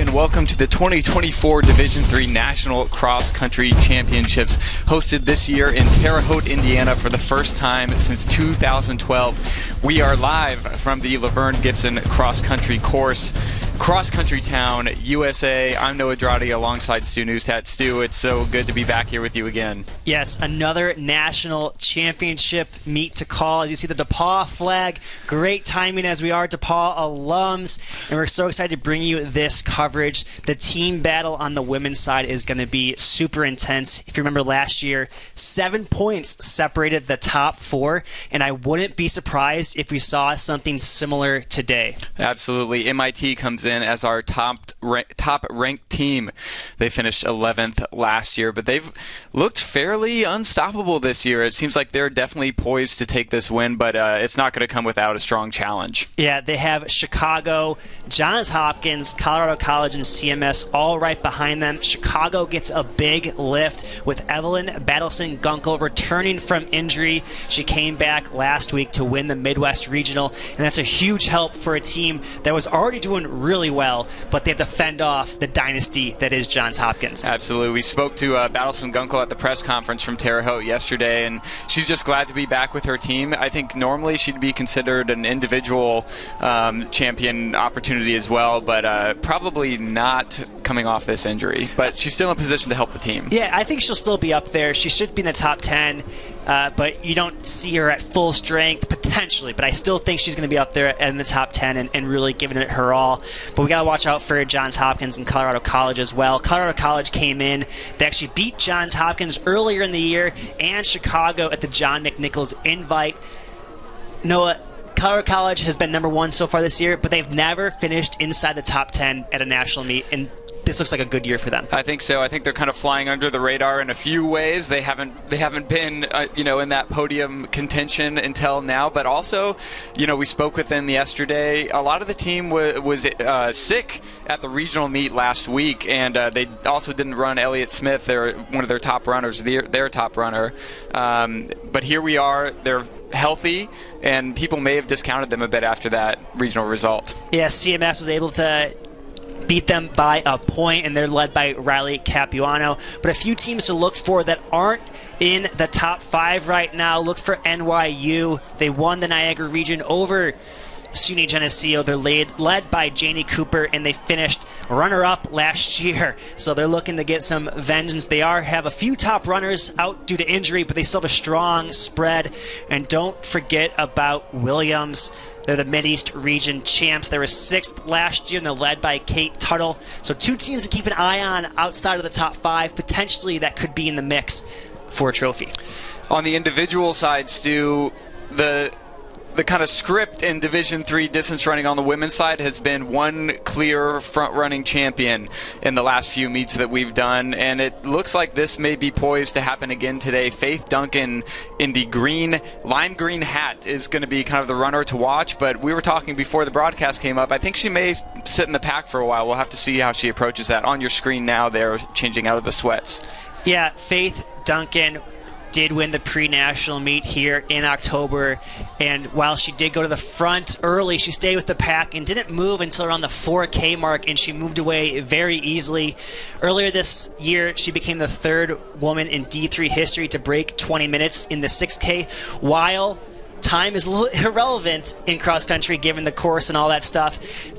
and welcome to the 2024 Division III National Cross Country Championships, hosted this year in Terre Haute, Indiana for the first time since 2012. We are live from the LaVern Gibson cross country course, cross country town, USA. I'm Noah Dradi alongside Stu Newstat. Stu, it's so good to be back here with you again. Yes, another national championship meet to call. As you see the DePaul flag, great timing as we are DePaul alums, and we're so excited to bring you this coverage. The team battle on the women's side is going to be super intense. If you remember last year, 7 points separated the top four, and I wouldn't be surprised if we saw something similar today. Absolutely. MIT comes in as our top-ranked team. They finished 11th last year, but they've looked fairly unstoppable this year. It seems like they're definitely poised to take this win, but it's not going to come without a strong challenge. Yeah, they have Chicago, Johns Hopkins, Colorado College, and CMS all right behind them. Chicago gets a big lift with Evelyn Battleson-Gunkel returning from injury. She came back last week to win the Midwest Regional, and that's a huge help for a team that was already doing really well, but they have to fend off the dynasty that is Johns Hopkins. Absolutely. We spoke to Battleson-Gunkel at the press conference from Terre Haute yesterday, and she's just glad to be back with her team. I think normally she'd be considered an individual champion opportunity as well, but probably not coming off this injury. But she's still in position to help the team. Yeah, I think she'll still be up there. She should be in the top 10. But you don't see her at full strength, potentially. But I still think she's going to be up there in the top 10 and really giving it her all. But we got to watch out for Johns Hopkins and Colorado College as well. Colorado College came in. They actually beat Johns Hopkins earlier in the year and Chicago at the John McNichols Invite. Noah, Colorado College has been number one so far this year, but they've never finished inside the top 10 at a national meet. And this looks like a good year for them. I think so. I think they're kind of flying under the radar in a few ways. They haven't been in that podium contention until now, but also, we spoke with them yesterday. A lot of the team was sick at the regional meet last week, and they also didn't run Elliott Smith. They're one of their top runners, their top runner. But here we are. They're healthy, and people may have discounted them a bit after that regional result. Yeah, CMS was able to beat them by a point, and they're led by Riley Capuano. But a few teams to look for that aren't in the top 5 right now. Look for NYU. They won the Niagara region over SUNY Geneseo. They're led by Janie Cooper, and they finished runner-up last year. So they're looking to get some vengeance. They have a few top runners out due to injury, but they still have a strong spread. And don't forget about Williams. They're the Mideast region champs. They were 6th last year, and they're led by Kate Tuttle. So 2 teams to keep an eye on outside of the top 5. Potentially that could be in the mix for a trophy. On the individual side, Stu, the kind of script in Division III distance running on the women's side has been one clear front-running champion in the last few meets that we've done, and it looks like this may be poised to happen again today. Faith Duncan in the lime green hat is going to be kind of the runner to watch, but we were talking before the broadcast came up. I think she may sit in the pack for a while. We'll have to see how she approaches that. On your screen now, they're changing out of the sweats. Yeah, Faith Duncan did win the pre-national meet here in October, and while she did go to the front early, she stayed with the pack and didn't move until around the 4K mark, and she moved away very easily. Earlier this year, she became the 3rd woman in D3 history to break 20 minutes in the 6K. While time is a little irrelevant in cross country given the course and all that stuff,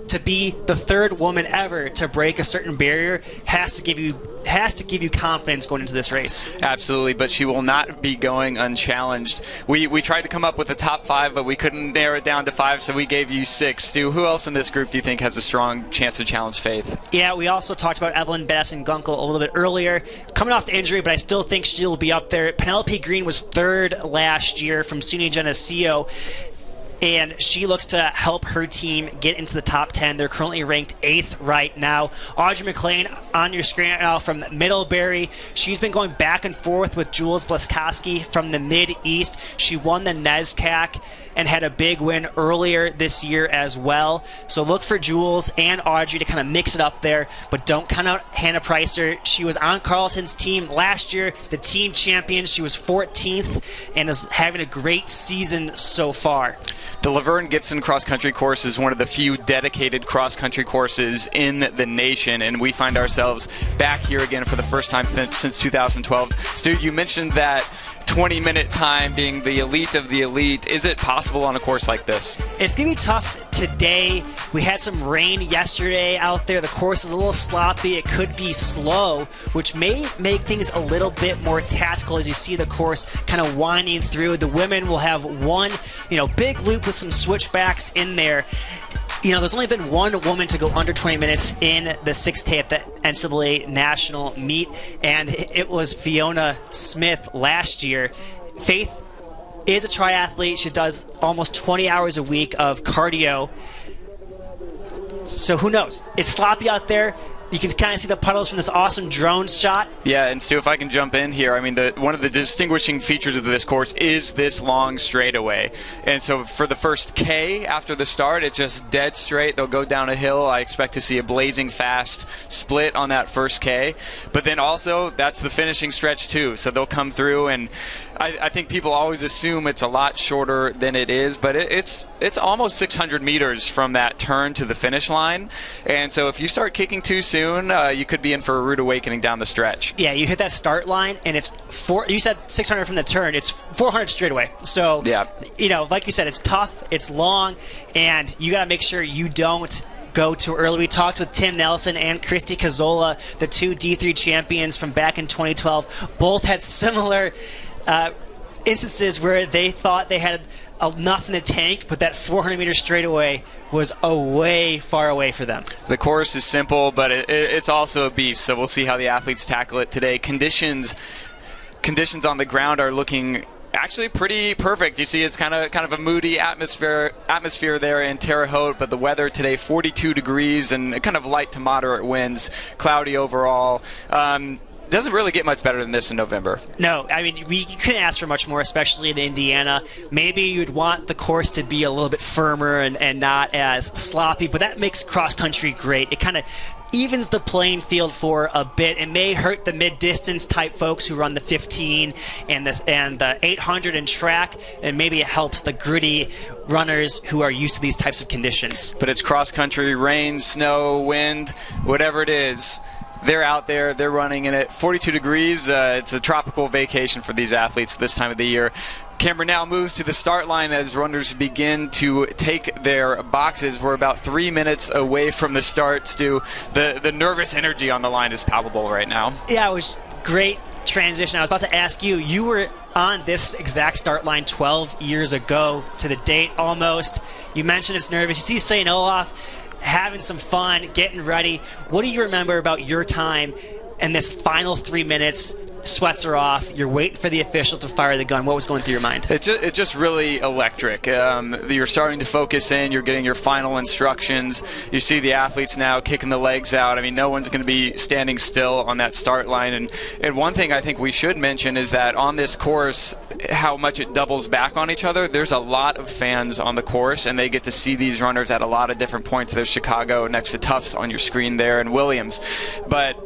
to be the 3rd woman ever to break a certain barrier has to give you confidence going into this race. Absolutely, but she will not be going unchallenged. We tried to come up with the top 5, but we couldn't narrow it down to 5, so we gave you 6. Stu, who else in this group do you think has a strong chance to challenge Faith? Yeah, we also talked about Evelyn Battleson-Gunkel a little bit earlier, coming off the injury, but I still think she'll be up there. Penelope Green was 3rd last year from SUNY Geneseo, and she looks to help her team get into the top 10. They're currently ranked 8th right now. Audrey McLean on your screen right now from Middlebury. She's been going back and forth with Jules Blaskowski from the Mid-East. She won the NESCAC and had a big win earlier this year as well. So look for Jules and Audrey to kind of mix it up there, but don't count out Hannah Pricer. She was on Carleton's team last year, the team champion. She was 14th and is having a great season so far. The LaVern Gibson cross-country course is one of the few dedicated cross-country courses in the nation, and we find ourselves back here again for the first time since 2012. Stu, you mentioned that 20-minute time being the elite of the elite. Is it possible on a course like this? It's going to be tough today. We had some rain yesterday out there. The course is a little sloppy. It could be slow, which may make things a little bit more tactical as you see the course kind of winding through. The women will have one, big loop with some switchbacks in there. There's only been one woman to go under 20 minutes in the 6K at the NCAA national meet, and it was Fiona Smith last year. Faith is a triathlete. She does almost 20 hours a week of cardio. So who knows? It's sloppy out there. You can kind of see the puddles from this awesome drone shot. Yeah, and Stu, if I can jump in here, I mean, one of the distinguishing features of this course is this long straightaway. And so for the first K after the start, it's just dead straight. They'll go down a hill. I expect to see a blazing fast split on that first K. But then also, that's the finishing stretch too. So they'll come through, and I think people always assume it's a lot shorter than it is, but it's almost 600 meters from that turn to the finish line. And so if you start kicking too soon, you could be in for a rude awakening down the stretch. Yeah, you hit that start line, and it's you said 600 from the turn. It's 400 straight away. So, yeah, like you said, it's tough, it's long, and you got to make sure you don't go too early. We talked with Tim Nelson and Christy Cazzola, the two DIII champions from back in 2012. Both had similar instances where they thought they had enough in the tank, but that 400-meter straightaway was way far away for them. The course is simple, but it's also a beast, so we'll see how the athletes tackle it today. Conditions on the ground are looking actually pretty perfect. You see it's kind of a moody atmosphere there in Terre Haute, but the weather today, 42 degrees and kind of light to moderate winds, cloudy overall. Doesn't really get much better than this in November. No, I mean, you couldn't ask for much more, especially in Indiana. Maybe you'd want the course to be a little bit firmer and not as sloppy, but that makes cross-country great. It kind of evens the playing field for a bit. It may hurt the mid-distance type folks who run the 15 and the 800 in track, and maybe it helps the gritty runners who are used to these types of conditions. But it's cross-country, rain, snow, wind, whatever it is. They're out there, they're running in it. 42 degrees, it's a tropical vacation for these athletes this time of the year. Camera now moves to the start line as runners begin to take their boxes. We're about 3 minutes away from the start, Stu. The nervous energy on the line is palpable right now. Yeah, it was great transition. I was about to ask you, you were on this exact start line 12 years ago to the date almost. You mentioned it's nervous. You see St. Olaf having some fun, getting ready. What do you remember about your time in this final 3 minutes? Sweats are off. You're waiting for the official to fire the gun. What was going through your mind? It's just really electric. You're starting to focus in. You're getting your final instructions. You see the athletes now kicking the legs out. I mean, no one's going to be standing still on that start line. And one thing I think we should mention is that on this course, how much it doubles back on each other. There's a lot of fans on the course, and they get to see these runners at a lot of different points. There's Chicago next to Tufts on your screen there, and Williams. But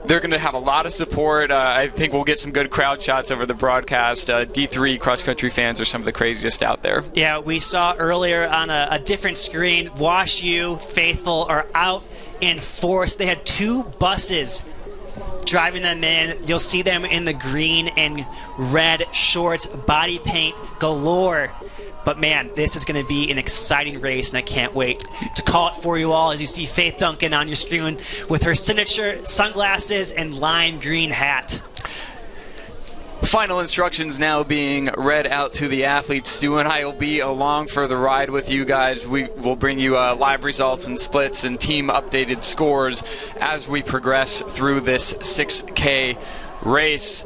they're going to have a lot of support. I think we'll get some good crowd shots over the broadcast. DIII cross-country fans are some of the craziest out there. Yeah, we saw earlier on a different screen, Wash U Faithful are out in force. They had two buses driving them in. You'll see them in the green and red shorts, body paint galore. But man, this is going to be an exciting race, and I can't wait to call it for you all as you see Faith Duncan on your screen with her signature sunglasses and lime green hat. Final instructions now being read out to the athletes. Stu and I will be along for the ride with you guys. We will bring you live results and splits and team updated scores as we progress through this 6K race.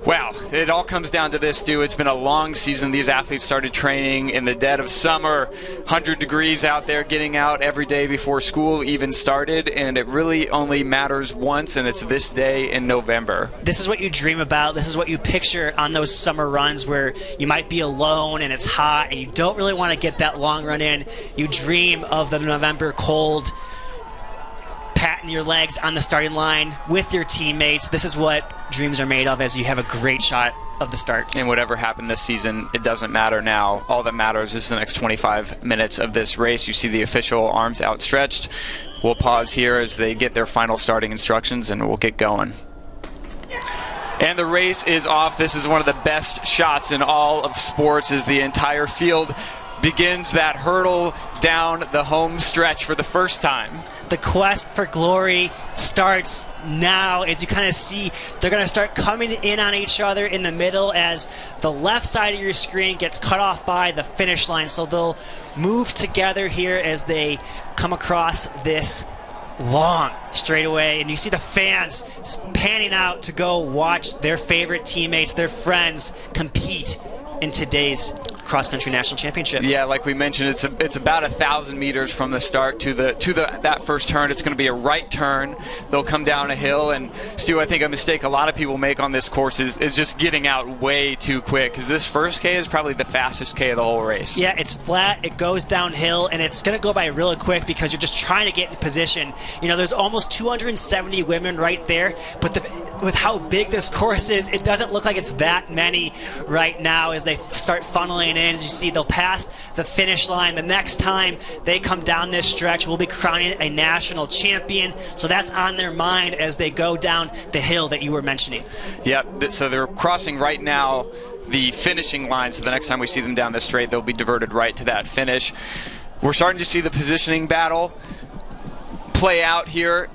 Wow, it all comes down to this, Stu. It's been a long season. These athletes started training in the dead of summer, 100 degrees out there, getting out every day before school even started, and it really only matters once, and it's this day in November. This is what you dream about. This is what you picture on those summer runs where you might be alone and it's hot and you don't really want to get that long run in. You dream of the November cold, patting your legs on the starting line with your teammates. This is what dreams are made of as you have a great shot of the start. And whatever happened this season, it doesn't matter now. All that matters is the next 25 minutes of this race. You see the official arms outstretched. We'll pause here as they get their final starting instructions, and we'll get going. And the race is off. This is one of the best shots in all of sports as the entire field begins that hurdle down the home stretch for the first time. The quest for glory starts now as you kind of see they're going to start coming in on each other in the middle as the left side of your screen gets cut off by the finish line. So they'll move together here as they come across this long straightaway, and you see the fans panning out to go watch their favorite teammates, their friends, compete in today's cross-country national championship. Yeah, like we mentioned, it's about 1,000 meters from the start to that first turn. It's going to be a right turn. They'll come down a hill, and Stu, I think a mistake a lot of people make on this course is just getting out way too quick, because this first K is probably the fastest K of the whole race. Yeah, it's flat, it goes downhill, and it's going to go by really quick because you're just trying to get in position. You know, there's almost 270 women right there, but with how big this course is, it doesn't look like it's that many right now as they start funneling in. As you see, they'll pass the finish line. The next time they come down this stretch, we'll be crowning a national champion. So that's on their mind as they go down the hill that you were mentioning. Yep, so they're crossing right now the finishing line. So the next time we see them down this straight, they'll be diverted right to that finish. We're starting to see the positioning battle play out here.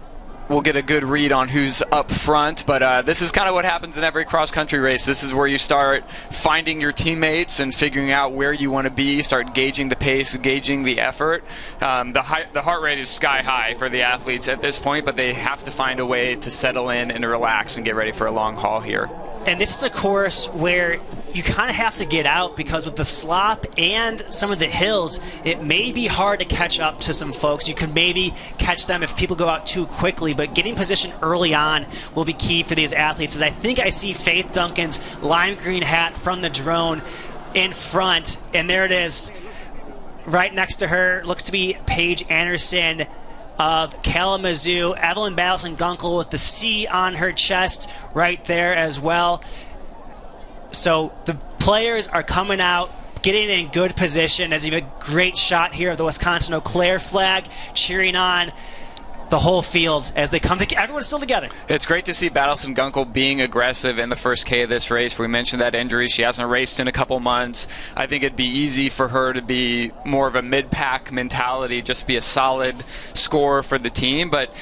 We'll get a good read on who's up front, but this is kind of what happens in every cross-country race. This is where you start finding your teammates and figuring out where you want to be, start gauging the pace, gauging the effort. The heart rate is sky high for the athletes at this point, but they have to find a way to settle in and relax and get ready for a long haul here. And this is a course where you kind of have to get out because with the slop and some of the hills, it may be hard to catch up to some folks. You could maybe catch them if people go out too quickly, but getting position early on will be key for these athletes. As I think I see Faith Duncan's lime green hat from the drone in front, and there it is right next to her. Looks to be Paige Anderson of Kalamazoo. Evelyn Battleson-Gunkel with the C on her chest right there as well. So the players are coming out, getting in good position as you have a great shot here of the Wisconsin Eau Claire flag, cheering on the whole field as they come together. Everyone's still together. It's great to see Battleson-Gunkel being aggressive in the first K of this race. We mentioned that injury. She hasn't raced in a couple months. I think it'd be easy for her to be more of a mid-pack mentality, just be a solid scorer for the team, but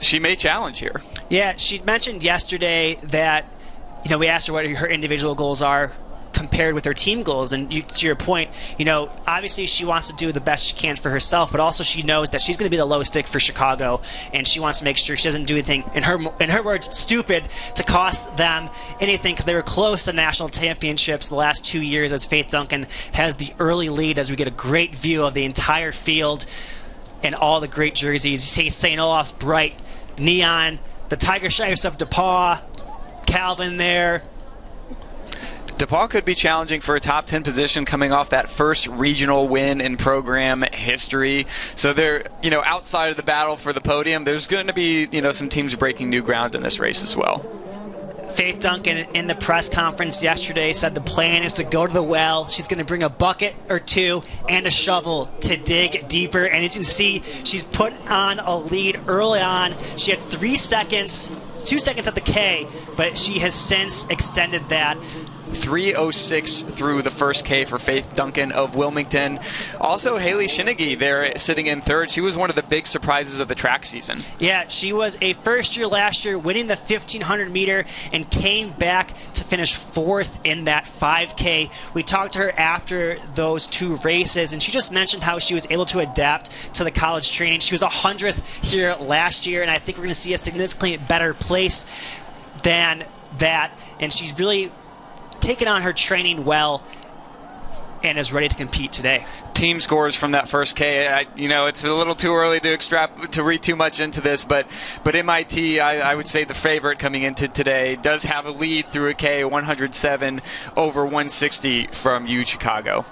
she may challenge here. Yeah, she mentioned yesterday that, you know, we asked her what her individual goals are compared with her team goals, and to your point, you know, obviously she wants to do the best she can for herself, but also she knows that she's going to be the low stick for Chicago, and she wants to make sure she doesn't do anything, in her words, stupid to cost them anything, because they were close to national championships the last 2 years as Faith Duncan has the early lead as we get a great view of the entire field and all the great jerseys. You see St. Olaf's bright neon, the Tiger Stripes of DePaul, Calvin there. DePaul could be challenging for a top 10 position coming off that first regional win in program history. So they're, you know, outside of the battle for the podium, there's going to be, you know, some teams breaking new ground in this race as well. Faith Duncan in the press conference yesterday said the plan is to go to the well. She's going to bring a bucket or two and a shovel to dig deeper. And as you can see, she's put on a lead early on. She had 3 seconds, 2 seconds at the K, but she has since extended that. 3:06 through the first K for Faith Duncan of Wilmington. Also, Haley Shinnigy there sitting in third. She was one of the big surprises of the track season. Yeah, she was a first year last year, winning the 1,500 meter and came back to finish fourth in that 5K. We talked to her after those two races, and she just mentioned how she was able to adapt to the college training. She was 100th here last year, and I think we're going to see a significantly better place than that. And she's really taken on her training well and is ready to compete today. Team scores from that first K. You know, it's a little too early to read too much into this, but MIT, I would say the favorite coming into today, does have a lead through a K, 107 over 160 from U Chicago.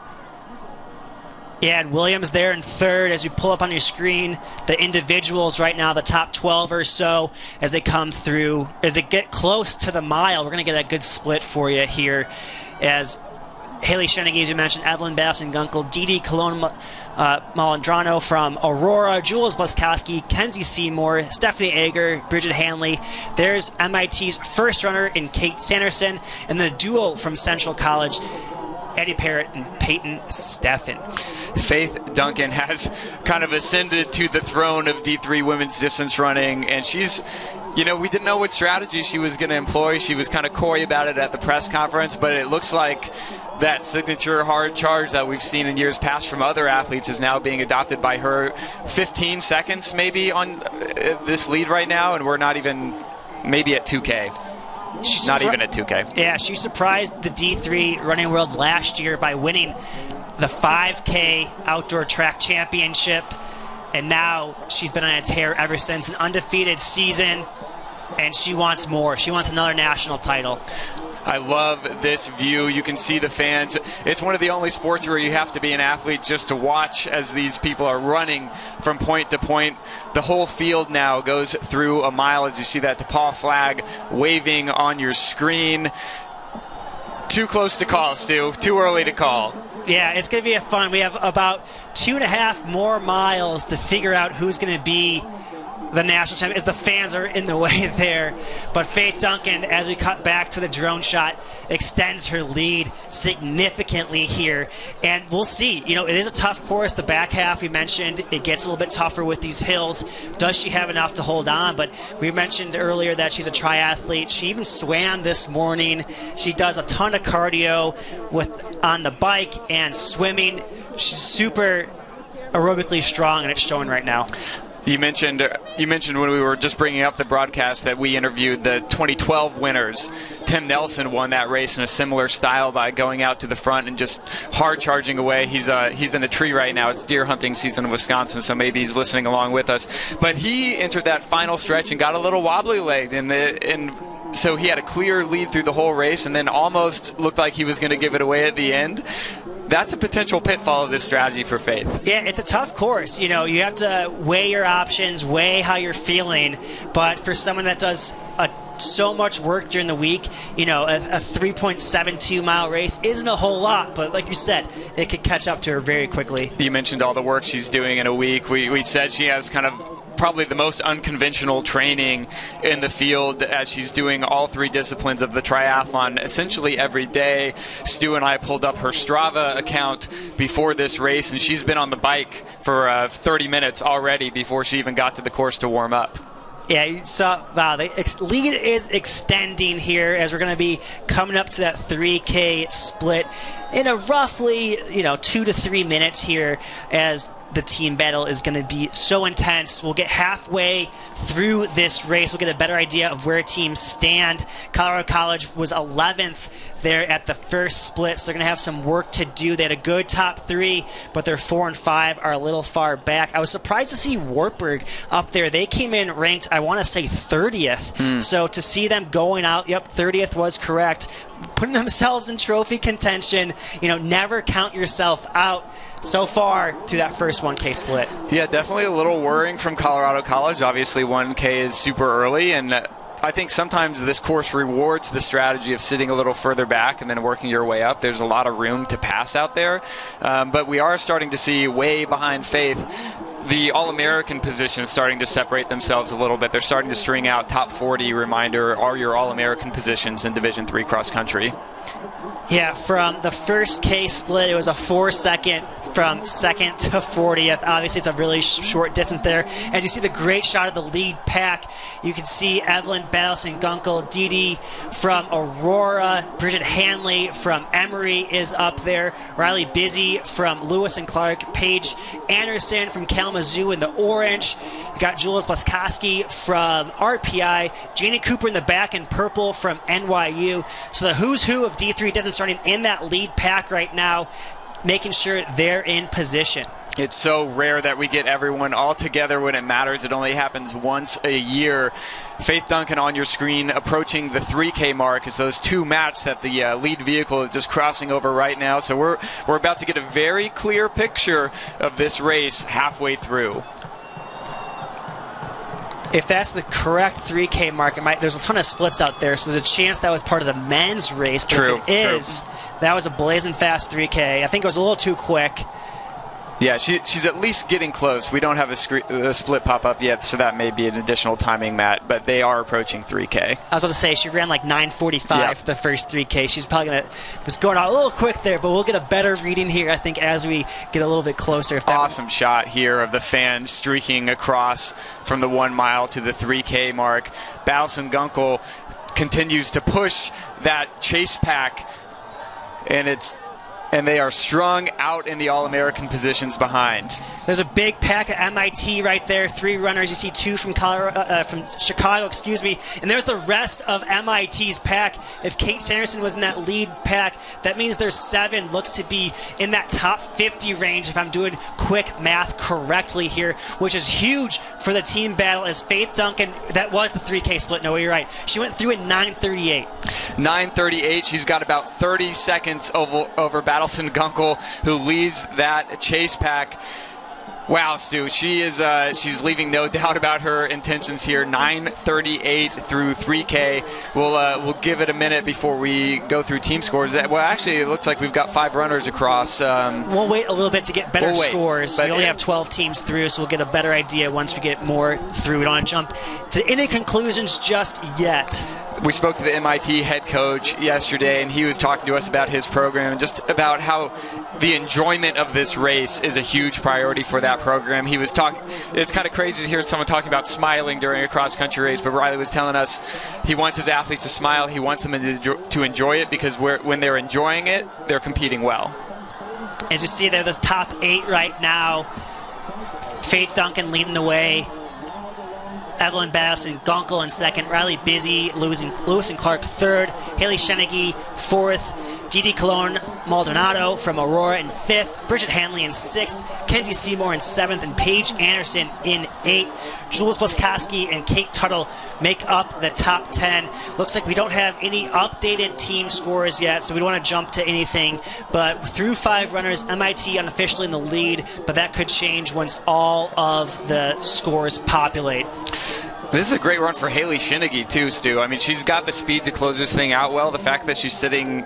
Yeah, and Williams there in third. As you pull up on your screen, the individuals right now, the top 12 or so, as they come through, as they get close to the mile, we're going to get a good split for you here. As Haley Shenegui, as you mentioned, Evelyn Bassen-Gunkel, Didi Malandrano from Aurora, Jules Blaskowski, Kenzie Seymour, Stephanie Ager, Bridget Hanley. There's MIT's first runner in Kate Sanderson, and the duo from Central College, Eddie Parrott and Peyton Steffen. Faith Duncan has kind of ascended to the throne of D3 women's distance running, and she's, we didn't know what strategy she was going to employ. She was kind of coy about it at the press conference, but it looks like that signature hard charge that we've seen in years past from other athletes is now being adopted by her. 15 seconds maybe on this lead right now, and we're not even maybe at 2K. She's not even at 2K. Yeah, she surprised the D3 running world last year by winning the 5K outdoor track championship, and now she's been on a tear ever since. An undefeated season, and she wants more. She wants another national title. I love this view. You can see the fans. It's one of the only sports where you have to be an athlete just to watch as these people are running from point to point. The whole field now goes through a mile as you see that DePaul flag waving on your screen. Too close to call, Stu. Too early to call. Yeah, it's going to be a fun. We have about 2.5 more miles to figure out who's going to be the national champion, as the fans are in the way there. But Faith Duncan, as we cut back to the drone shot, extends her lead significantly here. And we'll see. It is a tough course. The back half, we mentioned, it gets a little bit tougher with these hills. Does she have enough to hold on? But we mentioned earlier that she's a triathlete. She even swam this morning. She does a ton of cardio on the bike and swimming. She's super aerobically strong, and it's showing right now. You mentioned when we were just bringing up the broadcast that we interviewed the 2012 winners. Tim Nelson won that race in a similar style by going out to the front and just hard charging away. He's in a tree right now. It's deer hunting season in Wisconsin, so maybe he's listening along with us. But he entered that final stretch and got a little wobbly legged so he had a clear lead through the whole race and then almost looked like he was going to give it away at the end. That's a potential pitfall of this strategy for Faith. Yeah, it's a tough course. You have to weigh your options, weigh how you're feeling. But for someone that does so much work during the week, a 3.72 mile race isn't a whole lot. But like you said, it could catch up to her very quickly. You mentioned all the work she's doing in a week. We said she has kind of probably the most unconventional training in the field, as she's doing all three disciplines of the triathlon essentially every day. Stu and I pulled up her Strava account before this race, and she's been on the bike for 30 minutes already before she even got to the course to warm up. Yeah, you saw, wow, the lead is extending here as we're going to be coming up to that 3K split in a roughly 2 to 3 minutes here, as the team battle is going to be so intense. We'll get halfway through this race. We'll get a better idea of where teams stand. Colorado College was 11th there at the first split, so they're going to have some work to do. They had a good top 3, but their 4 and 5 are a little far back. I was surprised to see Wartburg up there. They came in ranked, I want to say, 30th. So to see them going out, 30th was correct, putting themselves in trophy contention. Never count yourself out so far through that first 1K split. Yeah, definitely a little worrying from Colorado College. Obviously, 1K is super early, and I think sometimes this course rewards the strategy of sitting a little further back and then working your way up. There's a lot of room to pass out there, but we are starting to see way behind Faith the All-American positions starting to separate themselves a little bit. They're starting to string out top 40, reminder, are your All-American positions in Division III cross country. Yeah, from the first K split, it was a 4-second from second to 40th. Obviously, it's a really short distance there. As you see the great shot of the lead pack, you can see Evelyn Bassen-Gunkel, Didi from Aurora, Bridget Hanley from Emory is up there, Riley Busy from Lewis and Clark, Paige Anderson from Kalamazoo in the orange. You got Jules Blaskowski from RPI, Janie Cooper in the back in purple from NYU. So the who's who of D3 doesn't starting in that lead pack right now, making sure they're in position. It's so rare that we get everyone all together when it matters. It only happens once a year. Faith Duncan on your screen approaching the 3K mark as those two match that the lead vehicle is just crossing over right now. So we're about to get a very clear picture of this race halfway through. If that's the correct 3K mark, there's a ton of splits out there, so there's a chance that was part of the men's race. But True. If it is, that was a blazing fast 3K. I think it was a little too quick. Yeah, she's at least getting close. We don't have a split pop up yet, so that may be an additional timing, Matt, but they are approaching 3K. I was about to say, she ran like 9:45 for the first 3K. She's probably was going out a little quick there, but we'll get a better reading here, I think, as we get a little bit closer. Awesome shot here of the fans streaking across from the 1 mile to the 3K mark. Balson Gunkel continues to push that chase pack, and they are strung out in the All-American positions behind. There's a big pack at MIT right there. 3 runners. You see 2 from from Chicago, and there's the rest of MIT's pack. If Kate Sanderson was in that lead pack, that means there's 7. Looks to be in that top 50 range, if I'm doing quick math correctly here, which is huge for the team battle. As Faith Duncan, that was the 3K split. No, you're right. She went through in 9:38. 9:38. She's got about 30 seconds over Balson Gunkel, who leads that chase pack. Wow, Stu, she's leaving no doubt about her intentions here. 9:38 through 3K. We'll give it a minute before we go through team scores. Well, actually, it looks like we've got 5 runners across. We'll wait a little bit to get better scores. We only have 12 teams through, so we'll get a better idea once we get more through. We don't want to jump to any conclusions just yet. We spoke to the MIT head coach yesterday, and he was talking to us about his program and just about how the enjoyment of this race is a huge priority for that program. He was talking. It's kind of crazy to hear someone talking about smiling during a cross-country race, but Riley was telling us he wants his athletes to smile. He wants them to enjoy it, because when they're enjoying it, they're competing well. As you see, they're the top 8 right now. Faith Duncan leading the way. Evelyn Balson Gunkel in second, Riley Busy, Lewis and Clark third, Haley Sheneggy fourth, Gigi Cologne Maldonado from Aurora in fifth, Bridget Hanley in sixth, Kenzie Seymour in seventh, and Paige Anderson in eighth. Jules Blaskowski and Kate Tuttle make up the top 10. Looks like we don't have any updated team scores yet, so we don't want to jump to anything. But through 5 runners, MIT unofficially in the lead, but that could change once all of the scores populate. This is a great run for Haley Sheneggy, too, Stu. I mean, she's got the speed to close this thing out well. The fact that she's sitting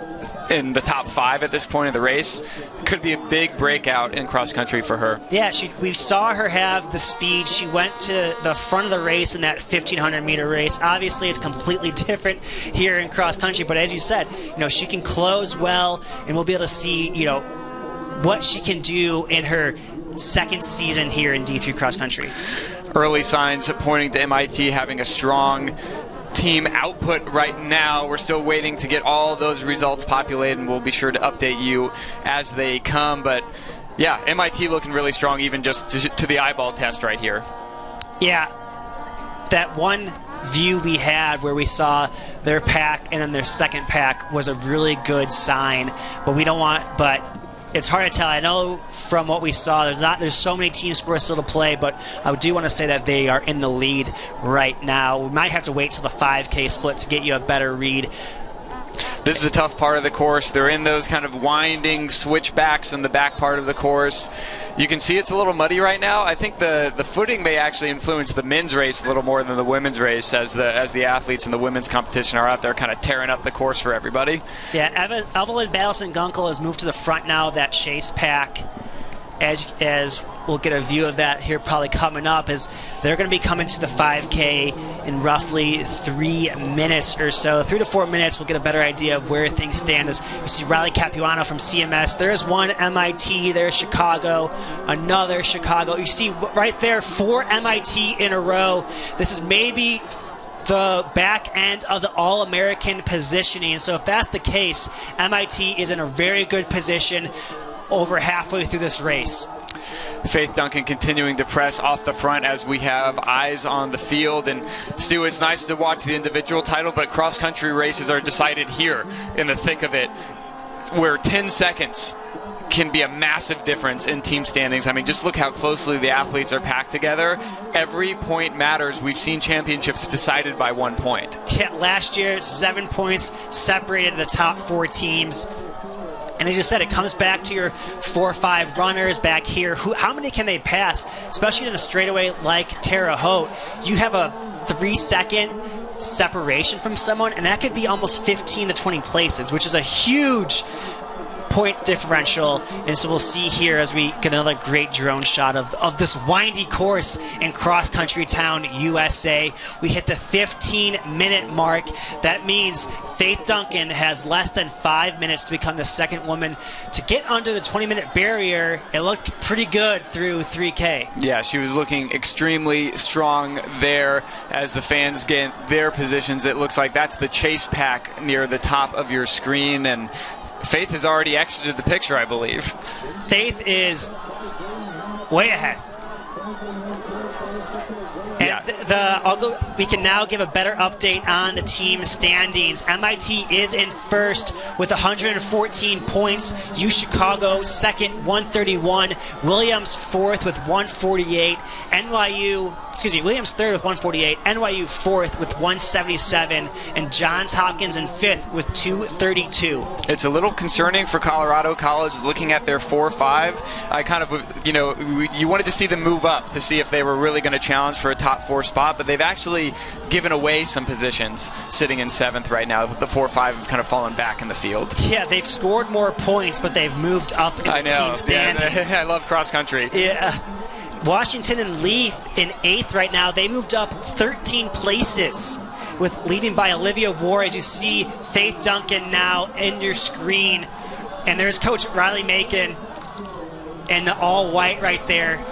in the top 5 at this point in the race could be a big breakout in cross-country for her. Yeah, we saw her have the speed. She went to the front of the race in that 1,500-meter race. Obviously, it's completely different here in cross-country, but as you said, she can close well, and we'll be able to see, what she can do in her second season here in D3 cross-country. Early signs pointing to MIT having a strong team output right now. We're still waiting to get all those results populated, and we'll be sure to update you as they come. But yeah, MIT looking really strong, even just to the eyeball test right here. Yeah, that one view we had where we saw their pack and then their second pack was a really good sign. But it's hard to tell. I know from what we saw, there's so many team scores still to play, but I do want to say that they are in the lead right now. We might have to wait till the 5K split to get you a better read. This is a tough part of the course. They're in those kind of winding switchbacks in the back part of the course. You can see it's a little muddy right now. I think the footing may actually influence the men's race a little more than the women's race, as the athletes in the women's competition are out there kind of tearing up the course for everybody. Yeah, Evelyn Balson Gunkel has moved to the front now of that chase pack. As we'll get a view of that here probably coming up, as they're going to be coming to the 5K in roughly 3 minutes or so. 3 to 4 minutes, we'll get a better idea of where things stand. As you see Riley Capuano from CMS. There's one MIT, there's Chicago, another Chicago. You see right there 4 MIT in a row. This is maybe the back end of the All-American positioning. So if that's the case, MIT is in a very good position over halfway through this race. Faith Duncan continuing to press off the front as we have eyes on the field. And Stu, it's nice to watch the individual title, but cross-country races are decided here in the thick of it, where 10 seconds can be a massive difference in team standings. I mean, just look how closely the athletes are packed together. Every point matters. We've seen championships decided by 1 point. Yeah, last year, 7 points separated the top 4 teams. And as you said, it comes back to your 4 or 5 runners back here. How many can they pass? Especially in a straightaway like Terre Haute. You have a 3-second separation from someone, and that could be almost 15 to 20 places, which is a huge point differential. And so we'll see here as we get another great drone shot of this windy course in cross-country town, USA. We hit the 15-minute mark. That means Faith Duncan has less than 5 minutes to become the second woman to get under the 20-minute barrier. It looked pretty good through 3K. Yeah, she was looking extremely strong there. As the fans get their positions, it looks like that's the chase pack near the top of your screen, and Faith has already exited the picture, I believe. Faith is way ahead. And we can now give a better update on the team standings. MIT is in first with 114 points. UChicago second, 131. Williams fourth with 148. Williams third with 148. NYU fourth with 177. And Johns Hopkins in fifth with 232. It's a little concerning for Colorado College looking at their 4-5. I kind of, you wanted to see them move up to see if they were really going to challenge for a top 4 spot, but they've actually given away some positions sitting in 7th right now. The 4-5 have kind of fallen back in the field. Yeah, they've scored more points, but they've moved up in the team standings. Yeah, I love cross country. Yeah. Washington and Leith in 8th right now. They moved up 13 places, with leading by Olivia Ward, as you see Faith Duncan now in your screen. And there's Coach Riley Macon in the all white right there.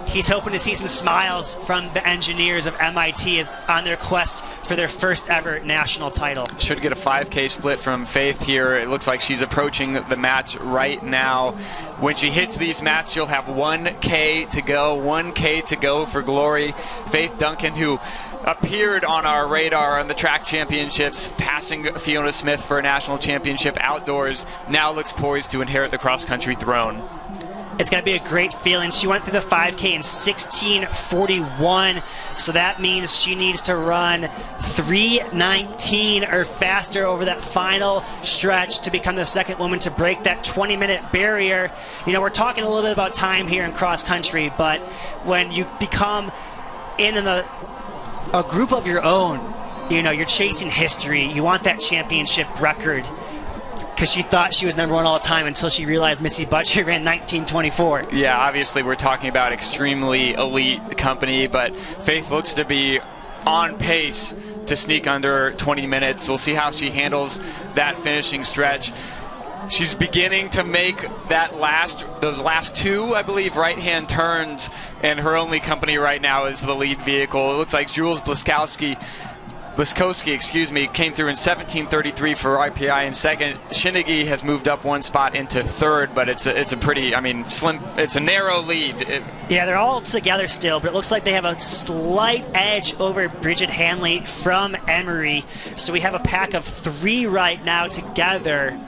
He's hoping to see some smiles from the engineers of MIT as on their quest for their first ever national title. Should get a 5K split from Faith here. It looks like she's approaching the match right now. When she hits these mats, she'll have 1K to go. 1K to go for glory. Faith Duncan, who appeared on our radar on the track championships, passing Fiona Smith for a national championship outdoors, now looks poised to inherit the cross-country throne. It's going to be a great feeling. She went through the 5K in 16:41, so that means she needs to run 3:19 or faster over that final stretch to become the second woman to break that 20-minute barrier. We're talking a little bit about time here in cross country, but when you become in a group of your own, you're chasing history. You want that championship record, because she thought she was number 1 all the time until she realized Missy Butcher ran 19:24. Yeah, obviously we're talking about extremely elite company, but Faith looks to be on pace to sneak under 20 minutes. We'll see how she handles that finishing stretch. She's beginning to make those last 2, I believe, right-hand turns, and her only company right now is the lead vehicle. It looks like Jules Bliskowski, came through in 17:33 for IPI in second. Shinigi has moved up 1 spot into third, but it's a pretty, slim. It's a narrow lead. Yeah, they're all together still, but it looks like they have a slight edge over Bridget Hanley from Emory. So we have a pack of 3 right now together,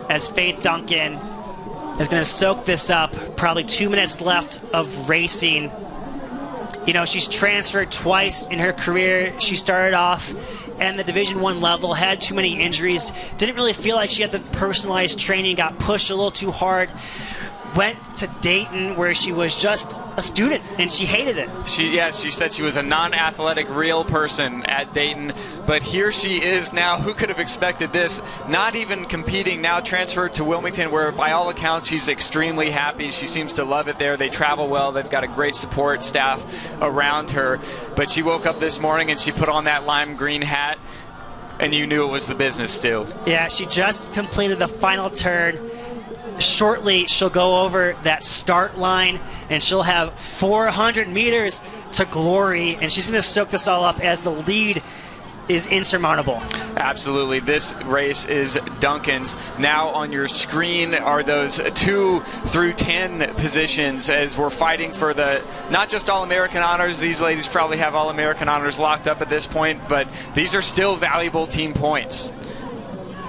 as Faith Duncan is going to soak this up. Probably 2 minutes left of racing. She's transferred twice in her career. She started off at the Division I level, had too many injuries, didn't really feel like she had the personalized training, got pushed a little too hard. Went to Dayton, where she was just a student, and she hated it. She said she was a non-athletic real person at Dayton, but here she is now. Who could have expected this? Not even competing, now transferred to Wilmington, where by all accounts she's extremely happy. She seems to love it there. They travel well. They've got a great support staff around her. But she woke up this morning and she put on that lime green hat, and you knew it was the business still. Yeah, she just completed the final turn. Shortly, she'll go over that start line, and she'll have 400 meters to glory, and she's going to soak this all up as the lead is insurmountable. Absolutely. This race is Duncan's. Now on your screen are those 2 through 10 positions, as we're fighting for the not just All-American honors. These ladies probably have All-American honors locked up at this point, but these are still valuable team points.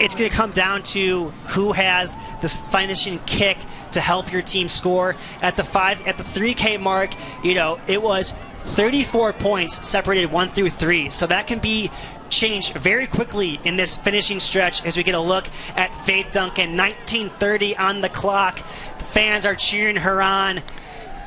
it's going to come down to who has this finishing kick to help your team score. At the 3K mark, it was 34 points separated 1 through 3. So that can be changed very quickly in this finishing stretch as we get a look at Faith Duncan. 19:30 on the clock. The fans are cheering her on.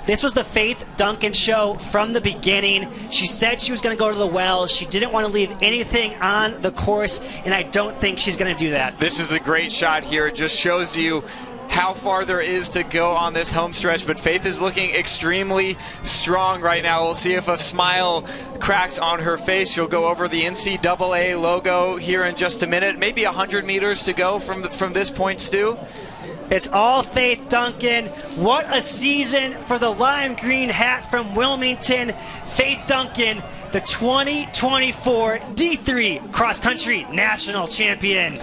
This was the Faith Duncan show from the beginning. She said she was going to go to the well. She didn't want to leave anything on the course, and I don't think she's going to do that. This is a great shot here. It just shows you how far there is to go on this home stretch, but Faith is looking extremely strong right now. We'll see if a smile cracks on her face. She'll go over the NCAA logo here in just a minute. Maybe 100 meters to go from this point, Stu. It's all Faith Duncan. What a season for the lime green hat from Wilmington. Faith Duncan, the 2024 D3 Cross Country National Champion.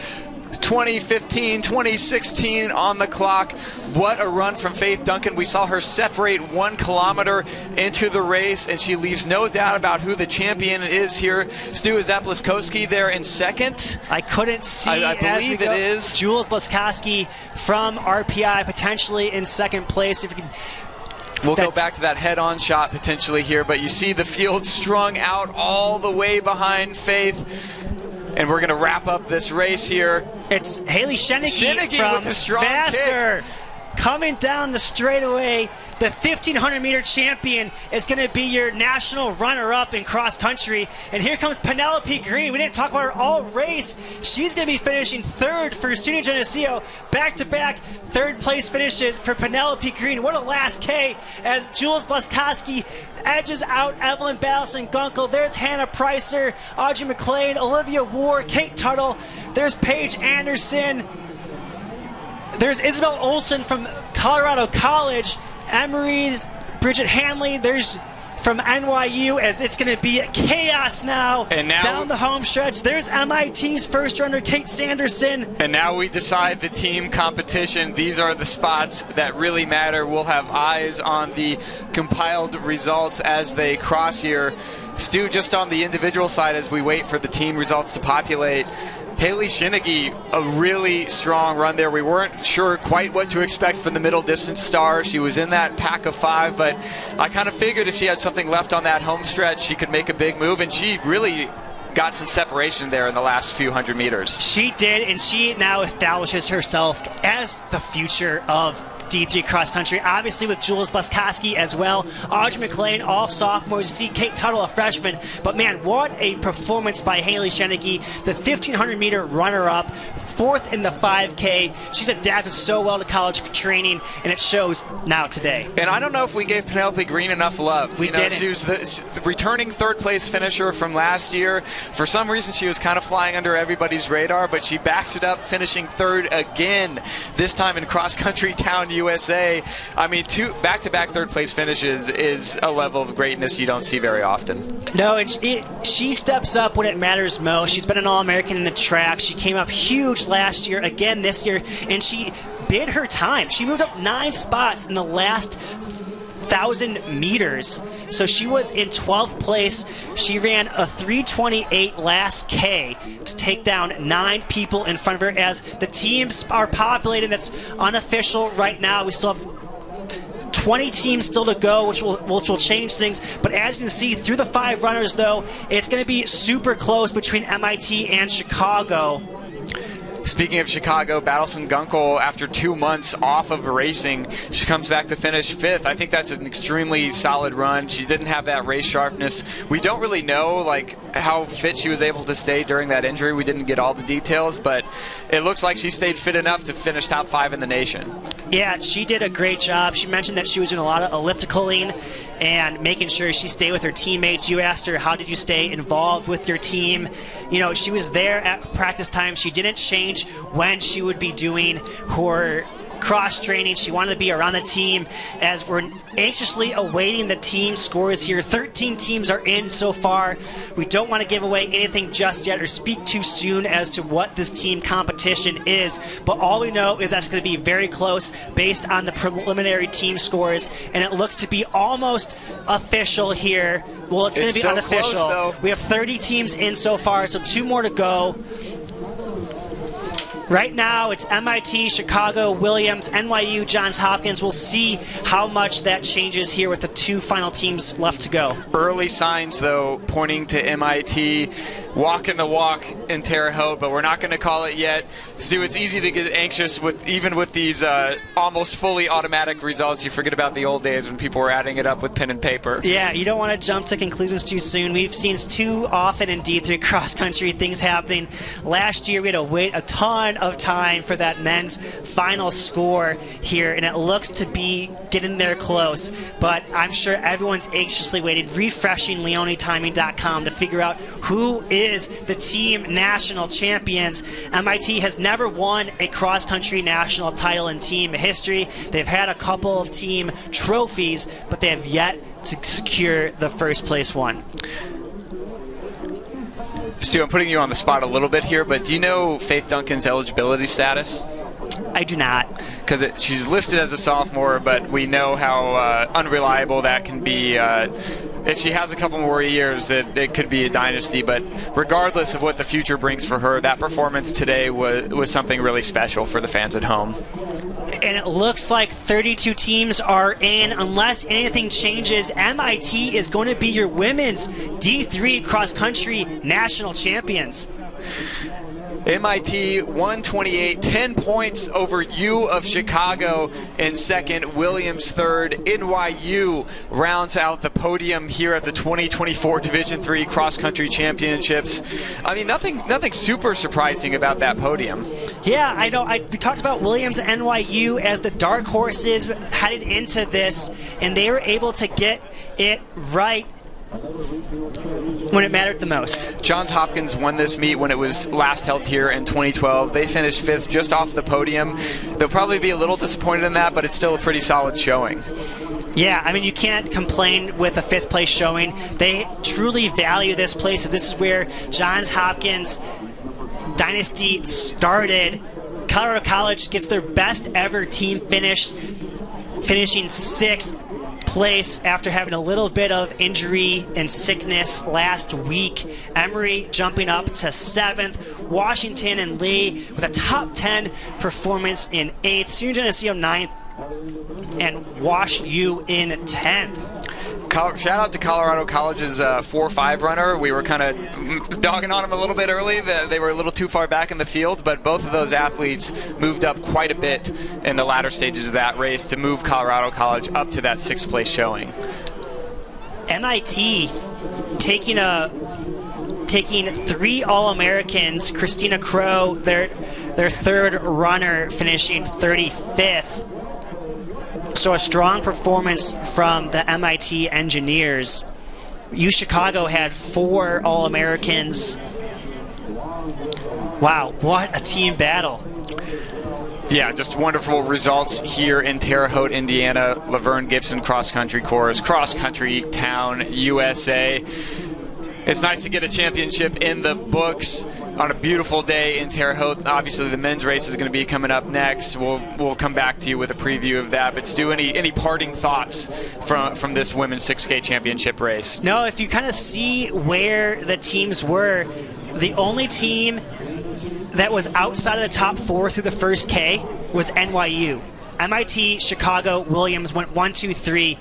2015, 2016 on the clock. What a run from Faith Duncan. We saw her separate 1 kilometer into the race, and she leaves no doubt about who the champion is here. Stu, is that Blaskowski there in second? I couldn't see. I believe it is. Jules Blaskowski from RPI potentially in second place. If you can. We'll go back to that head-on shot potentially here, but you see the field strung out all the way behind Faith. And we're going to wrap up this race here. It's Haley Shennigy from with the strong Vassar coming down the straightaway. The 1,500-meter champion is going to be your national runner-up in cross country. And here comes Penelope Green. We didn't talk about her all race. She's going to be finishing third for SUNY Geneseo. Back-to-back third-place finishes for Penelope Green. What a last K as Jules Blaskowski edges out Evelyn Battleson-Gunkel. There's Hannah Pricer, Audrey McLean, Olivia Ward, Kate Tuttle. There's Paige Anderson. There's Isabel Olsen from Colorado College. Emery's Bridget Hanley. There's from NYU, as it's going to be chaos now, and now down the home stretch. There's MIT's first runner, Kate Sanderson. And now we decide the team competition. These are the spots that really matter. We'll have eyes on the compiled results as they cross here. Stu, just on the individual side as we wait for the team results to populate, Haley Shennigy, a really strong run there. We weren't sure quite what to expect from the middle distance star. She was in that pack of 5, but I kind of figured if she had something left on that home stretch, she could make a big move, and she really got some separation there in the last few hundred meters. She did, and she now establishes herself as the future of D3 cross country, obviously with Jules Blaskowski as well. Audrey McLean, all sophomores. You see Kate Tuttle, a freshman. But man, what a performance by Haley Shennigy, the 1,500-meter runner-up, 4th in the 5K. She's adapted so well to college training, and it shows now today. And I don't know if we gave Penelope Green enough love. We didn't. She was the returning third-place finisher from last year. For some reason, she was kind of flying under everybody's radar, but she backs it up, finishing third again, this time in cross-country town USA. I mean, 2 back-to-back third-place finishes is a level of greatness you don't see very often. No, and she steps up when it matters most. She's been an All-American in the track. She came up huge last year, again this year, and she bid her time. She moved up 9 spots in the last 1,000 meters. So she was in 12th place. She ran a 3:28 last K to take down 9 people in front of her. As the teams are populating, that's unofficial right now. We still have 20 teams still to go, which will change things. But as you can see, through the 5 runners, though, it's going to be super close between MIT and Chicago. Speaking of Chicago, Battleson-Gunkel, after 2 months off of racing, she comes back to finish 5th. I think that's an extremely solid run. She didn't have that race sharpness. We don't really know how fit she was able to stay during that injury. We didn't get all the details, but it looks like she stayed fit enough to finish top 5 in the nation. Yeah, she did a great job. She mentioned that she was doing a lot of ellipticaling and making sure she stayed with her teammates. You asked her, how did you stay involved with your team? She was there at practice time. She didn't change when she would be doing her cross training. She wanted to be around the team as we're anxiously awaiting the team scores here. 13 teams are in so far. We don't want to give away anything just yet or speak too soon as to what this team competition is, but all we know is that's going to be very close based on the preliminary team scores, and it looks to be almost official here. Well, it's going to be so unofficial. Close, we have 30 teams in so far, so 2 more to go. Right now, it's MIT, Chicago, Williams, NYU, Johns Hopkins. We'll see how much that changes here with the 2 final teams left to go. Early signs, though, pointing to MIT walking the walk in Terre Haute, but we're not going to call it yet. Stu, it's easy to get anxious even with these almost fully automatic results. You forget about the old days when people were adding it up with pen and paper. Yeah, you don't want to jump to conclusions too soon. We've seen too often in D3 cross-country things happening. Last year, we had to wait a ton of time for that men's final score here, and it looks to be getting there close. But I'm sure everyone's anxiously waiting, refreshing LeoneTiming.com to figure out who is the team national champions. MIT has never won a cross-country national title in team history. They've had a couple of team trophies, but they have yet to secure the first place one. Stu, I'm putting you on the spot a little bit here, but do you know Faith Duncan's eligibility status? I do not. Because she's listed as a sophomore, but we know how unreliable that can be. If she has a couple more years, it could be a dynasty. But regardless of what the future brings for her, that performance today was something really special for the fans at home. And it looks like 32 teams are in. Unless anything changes, MIT is going to be your women's D3 cross-country national champions. MIT 128, 10 points over U of Chicago in second, Williams third. NYU rounds out the podium here at the 2024 Division III Cross Country Championships. I mean, nothing super surprising about that podium. Yeah, I know. We talked about Williams and NYU as the dark horses headed into this, and they were able to get it right when it mattered the most. Johns Hopkins won this meet when it was last held here in 2012. They finished 5th just off the podium. They'll probably be a little disappointed in that, but it's still a pretty solid showing. Yeah, I mean, you can't complain with a 5th place showing. They truly value this place, as this is where Johns Hopkins dynasty started. Colorado College gets their best ever team finish, finishing 6th place after having a little bit of injury and sickness last week. Emory jumping up to 7th. Washington and Lee with a top 10 performance in 8th. Senior Geneseo 9th. And Wash U in 10th. Shout out to Colorado College's 4-5 runner. We were kind of dogging on them a little bit early. They were a little too far back in the field, but both of those athletes moved up quite a bit in the latter stages of that race to move Colorado College up to that 6th place showing. MIT taking 3 All-Americans. Christina Crow, their 3rd runner, finishing 35th. So a strong performance from the MIT engineers. U Chicago had 4 All-Americans. Wow, what a team battle. Yeah, just wonderful results here in Terre Haute, Indiana. LaVern Gibson Cross Country Course, Cross Country Town, USA. It's nice to get a championship in the books on a beautiful day in Terre Haute. Obviously, the men's race is going to be coming up next. We'll come back to you with a preview of that. But Stu, any parting thoughts from this women's 6K championship race? No, if you kind of see where the teams were, the only team that was outside of the top 4 through the first K was NYU. MIT, Chicago, Williams went 1, 2, 3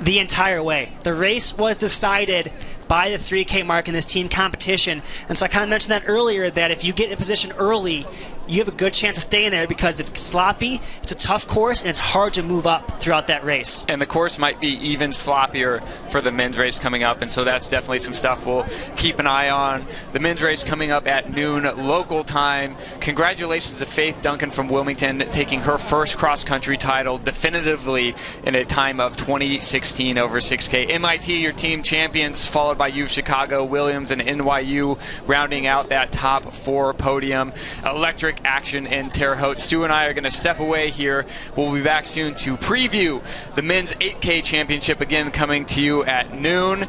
the entire way. The race was decided by the 3K mark in this team competition. And so I kind of mentioned that earlier, that if you get in position early, you have a good chance of staying there because it's sloppy, it's a tough course, and it's hard to move up throughout that race. And the course might be even sloppier for the men's race coming up, and so that's definitely some stuff we'll keep an eye on. The men's race coming up at noon local time. Congratulations to Faith Duncan from Wilmington taking her first cross-country title definitively in a time of 2016 over 6K. MIT, your team champions, followed by U of Chicago, Williams, and NYU rounding out that top 4 podium. Electric action in Terre Haute. Stu and I are going to step away here. We'll be back soon to preview the men's 8K championship, again coming to you at noon.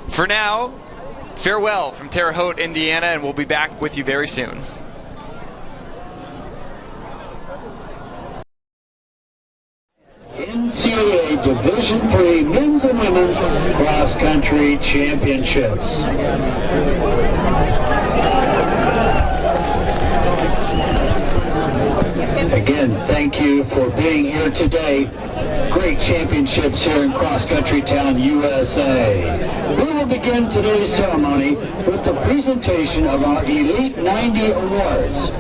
For now, farewell from Terre Haute, Indiana, and we'll be back with you very soon. NCAA Division III Men's and Women's Cross Country Championships. Again, thank you for being here today. Great championships here in Cross Country Town, USA. We will begin today's ceremony with the presentation of our Elite 90 Awards.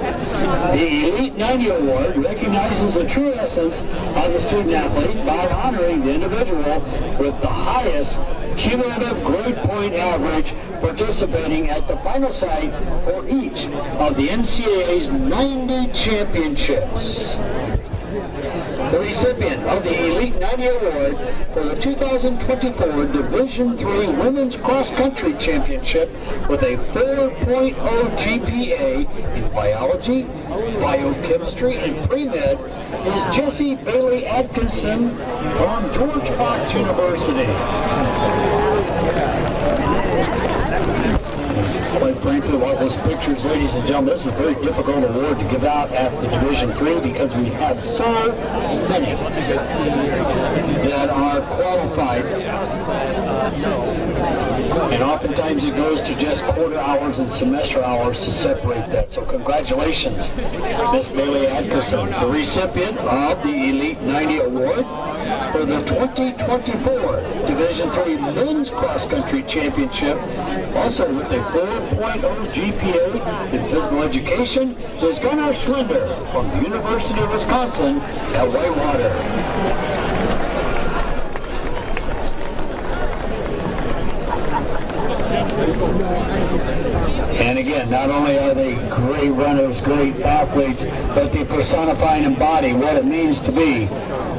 The Elite 90 Award recognizes the true essence of the student athlete by honoring the individual with the highest cumulative grade point average participating at the final site for each of the NCAA's 90 championships. The recipient of the Elite 90 Award for the 2024 Division III Women's Cross Country Championship with a 4.0 GPA in biology, biochemistry, and pre-med is Jessie Bailey Atkinson from George Fox University. Quite frankly, while those pictures, ladies and gentlemen, this is a very difficult award to give out at the Division III because we have so many that are qualified. And oftentimes it goes to just quarter hours and semester hours to separate that. So congratulations, Miss Bailey Atkinson, the recipient of the Elite 90 Award for the 2024 Division III Men's Cross Country Championship, also with a 4.0 GPA in physical education, is Gunnar Schlender from the University of Wisconsin at Whitewater. And again, not only are they great runners, great athletes, but they personify and embody what it means to be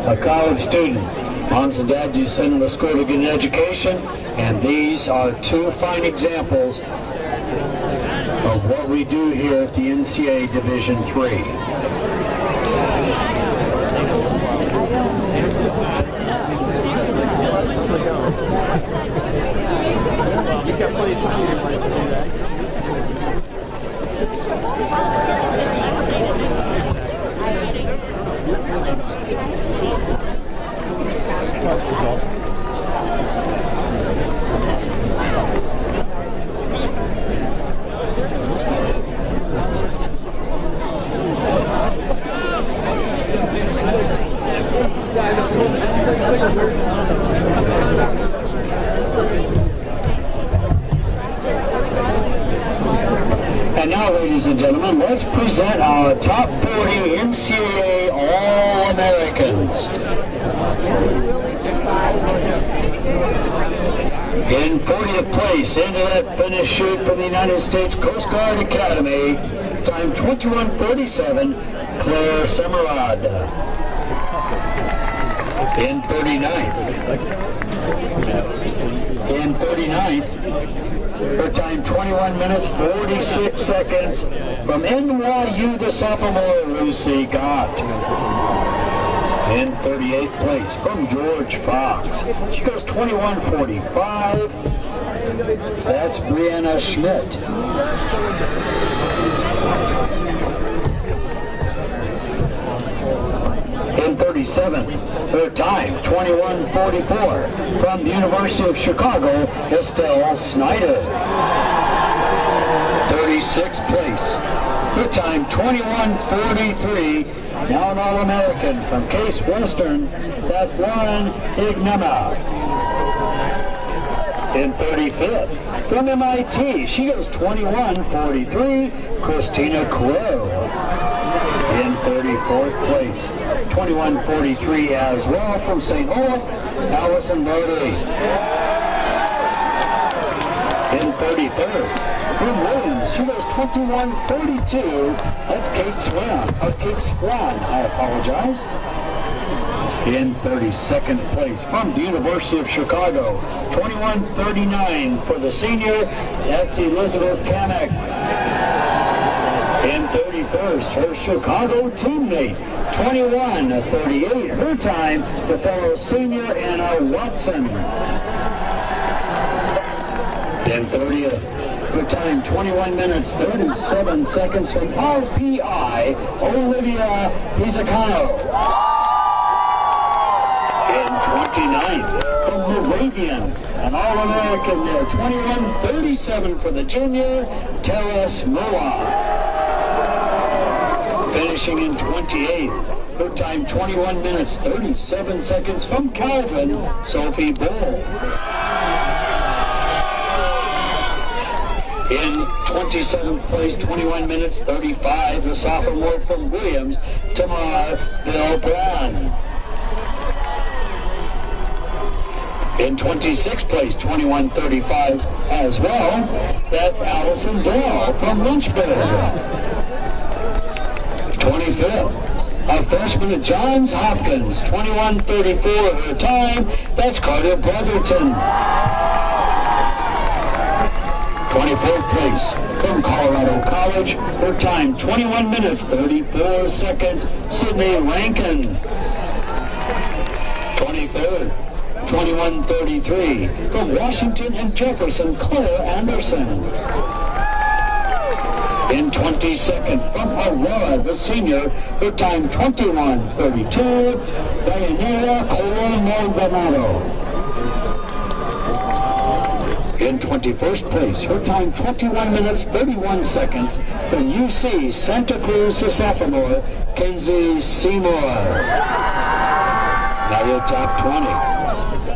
a college student. Moms and dads, you send them to school to get an education, and these are two fine examples of what we do here at the NCAA Division III. You've got plenty of time to do that. And now, ladies and gentlemen, let's present our top 40 NCAA All-Americans. In 40th place, into that finish chute from the United States Coast Guard Academy, time 21:47, Claire Semerad. In 39th, her time 21 minutes 46 seconds, from NYU, the sophomore Lucy Gott. In 38th place, from George Fox, she goes 21:45. That's Brianna Schmidt. In 37th, her time 21:44, from the University of Chicago, Estelle Snyder. 36th place, her time 21:43, now an All-American from Case Western, that's Lauren Ignema. In 35th, from MIT, she goes 21:43, Christina Crow. In 34th place, 21:43 as well, from St. Olaf, Allison Brody. In 33rd, from Williams, she goes 21:42, that's Kate Swan, I apologize. In 32nd place, from the University of Chicago, 21:39 for the senior, that's Elizabeth Kamek. In 31st, her Chicago teammate, 21:38, her time, the fellow senior Anna Watson. In 30th, her time 21 minutes 37 seconds from RPI, Olivia Pizzacano. In 29th, from Moravian, an All-American there, 21:37 for the junior, Terrace Moa. Finishing in 28th. Her time 21 minutes, 37 seconds from Calvin, Sophie Bull. In 27th place, 21 minutes, 35, the sophomore from Williams, Tamar LaVern. In 26th place, 21:35 as well, that's Allison Dahl from Lynchburg. 25th, a freshman at Johns Hopkins, 21:34 her time, that's Carter Brotherton. 24th place from Colorado College, her time 21 minutes, 34 seconds, Sydney Rankin. 23rd, 21:33 from Washington and Jefferson, Claire Anderson. In 22nd from Aurora, the senior, her time 21:32, Diana Colon-Maldonado. In 21st place, her time 21 minutes, 31 seconds, from UC Santa Cruz, the sophomore, Kenzie Seymour. Now your top 20.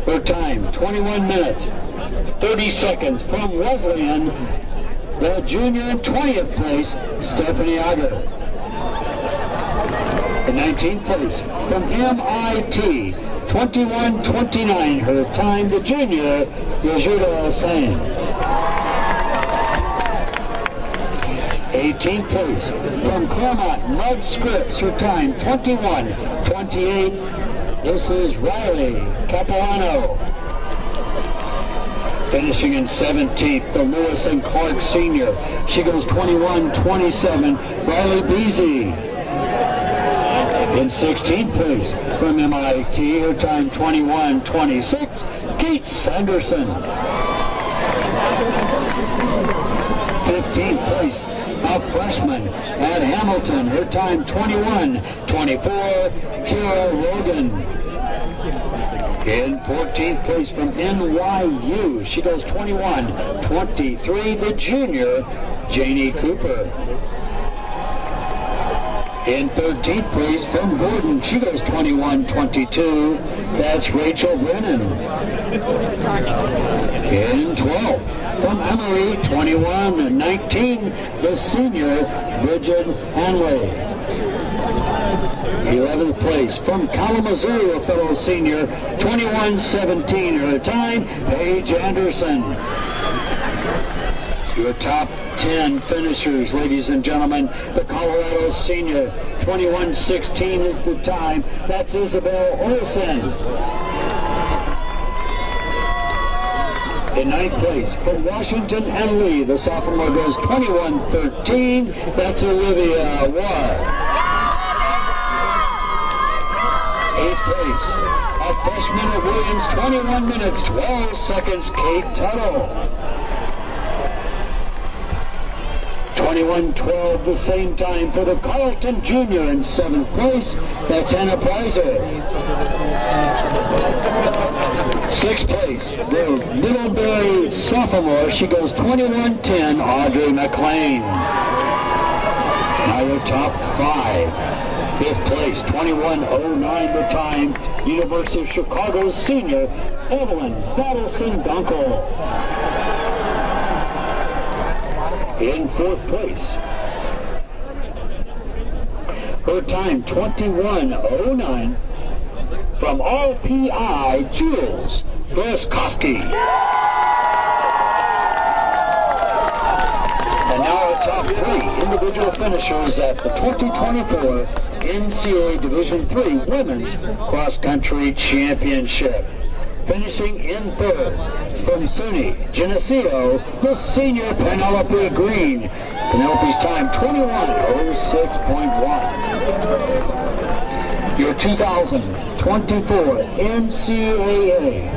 Her time, 21 minutes, 30 seconds, from Wesleyan, the junior in 20th place, Stephanie Ager. In 19th place, from MIT, 21:29 her time, the junior, Yajuda Sain. 18th place, from Claremont Mud Scripps, her time, 21:28. This is Riley Capuano. Finishing in 17th, the Lewis and Clark senior. She goes 21:27, Riley Beasy. In 16th place, from MIT, her time 21:26, Kate Sanderson. 15th place, a freshman at Hamilton, her time 21:24, Kira Logan. In 14th place from NYU, she goes 21:23, the junior, Janie Cooper. In 13th place from Gordon, she goes 21:22, that's Rachel Brennan. In 12th from Emory, 21:19, the senior, Bridget Hanley. 11th place from Kalamazoo, a fellow senior, 21:17 her time, Paige Anderson. Your top 10 finishers, ladies and gentlemen. The Colorado senior, 21:16 is the time. That's Isabel Olsen. In 9th place, from Washington and Lee, the sophomore goes 21:13. That's Olivia Warr. 8th place, a freshman of Williams, 21 minutes, 12 seconds, Kate Tuttle. 21:12, the same time for the Carleton Junior in 7th place. That's Hannah Preiser. 6th place, the Middlebury sophomore. She goes 21:10, Audrey McLean. Now your top 5. 5th place, 21:09 the time, University of Chicago's senior, Evelyn Battleson Dunkel. In 4th place, her time 21:09, from RPI, Jules Bleskoski. And now our top 3 individual finishers at the 2024 NCAA Division III Women's Cross Country Championship. Finishing in 3rd, from SUNY Geneseo, the senior Penelope Green. Penelope's time 21:06.1. Your 2024 NCAA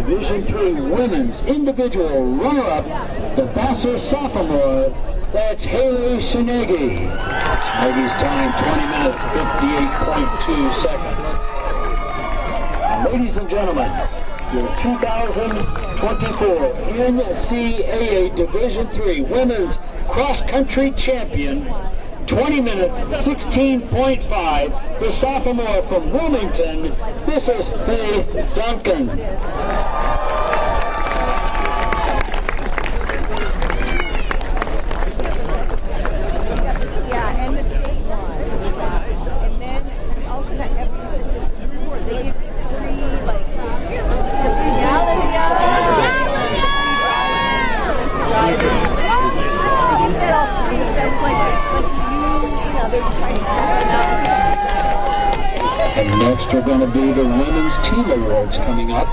Division III Women's Individual Runner-Up, the Vassar sophomore, that's Haley Shinegi. Shineggi's time 20 minutes, 58.2 seconds. And ladies and gentlemen, your 2024 NCAA Division III Women's Cross Country Champion, 20 minutes, 16.5. The sophomore from Wilmington, this is Faith Duncan. Yeah, and the skate ones. And then we also got everything. They give free, like, the free drivers. They give that all free. So it was like you know, they're just trying to test it out. And next are going to be the Women's Team Awards coming up.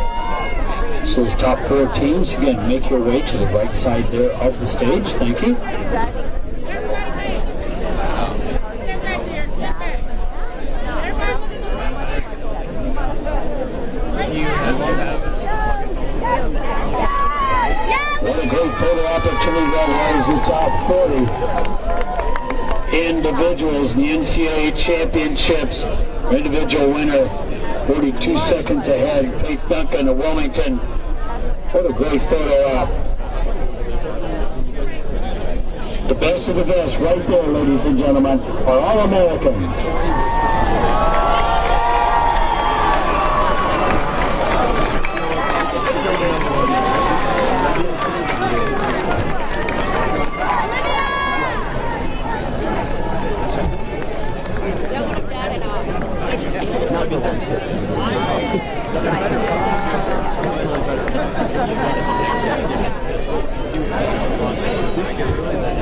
This is top 4 teams. Again, make your way to the right side there of the stage. Thank you. What a great photo opportunity that was, the top 40 individuals in the NCAA championships. Individual winner, 42 seconds ahead, Faith Duncan of Wilmington. What a great photo op. The best of the best right there, ladies and gentlemen, are all Americans.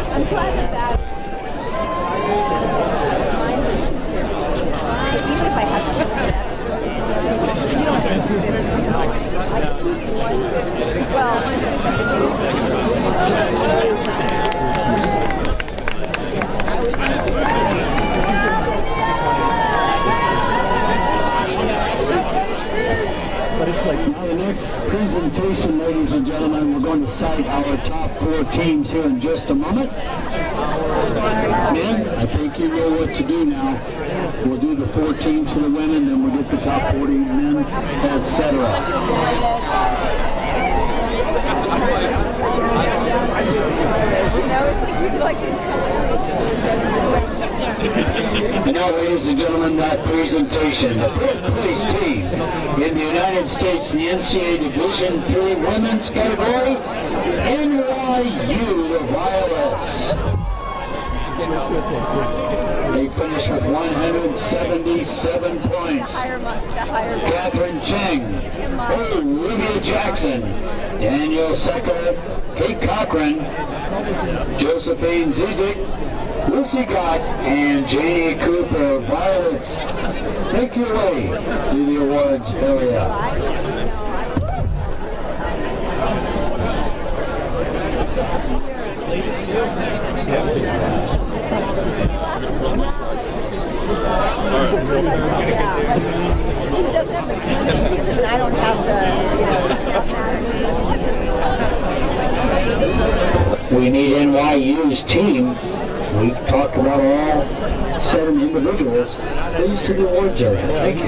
I'm glad that mine are 250. So even if I had to look at that, you don't get 250. But it's like now the next presentation, ladies and gentlemen, we're going to cite our top 4 teams here in just a moment. Men, I think you know what to do now. We'll do the 4 teams for the women, then we'll get the top 40 men, etc. And now, ladies and gentlemen, that presentation, the 5th place team in the United States in the NCAA Division III women's category, NYU, the Violets. They finished with 177 points. Catherine Cheng, Olivia Jackson, Danielle Secker, Kate Cochran, Josephine Zizik, Lucy Gott, and Janie Cooper. Violets, take your way to the awards area. I don't have the, We need NYU's team. We talked about all 7 individuals. Please to the awards area. Thank you.